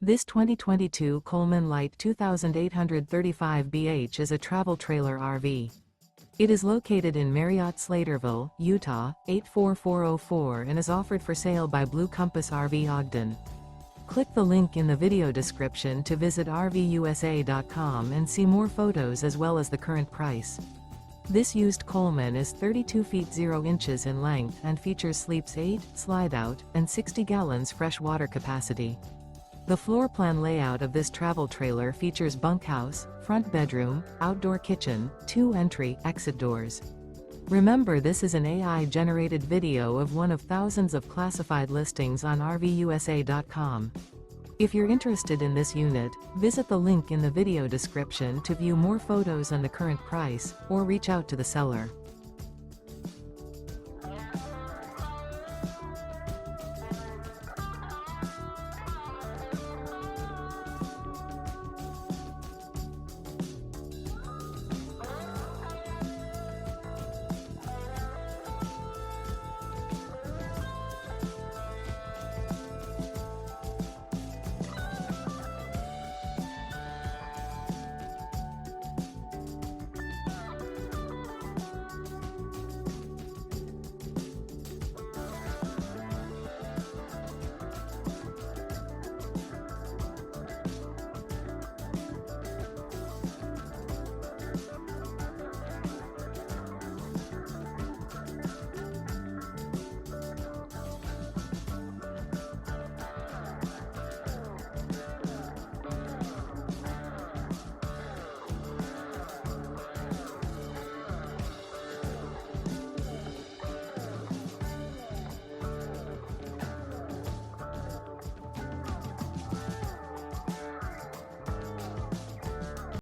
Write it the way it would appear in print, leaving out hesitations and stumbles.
This 2022 Coleman Light 2835BH is a travel trailer RV. It is located in Marriott-Slaterville, Utah, 84404 and is offered for sale by Blue Compass RV Ogden. Click the link in the video description to visit RVUSA.com and see more photos as well as the current price. This used Coleman is 32 feet 0 inches in length and features sleeps 8, slide-out, and 60 gallons fresh water capacity. The floor plan layout of this travel trailer features bunkhouse, front bedroom, outdoor kitchen, 2 entry/exit doors. Remember, this is an AI-generated video of one of thousands of classified listings on RVUSA.com. If you're interested in this unit, visit the link in the video description to view more photos and the current price, or reach out to the seller.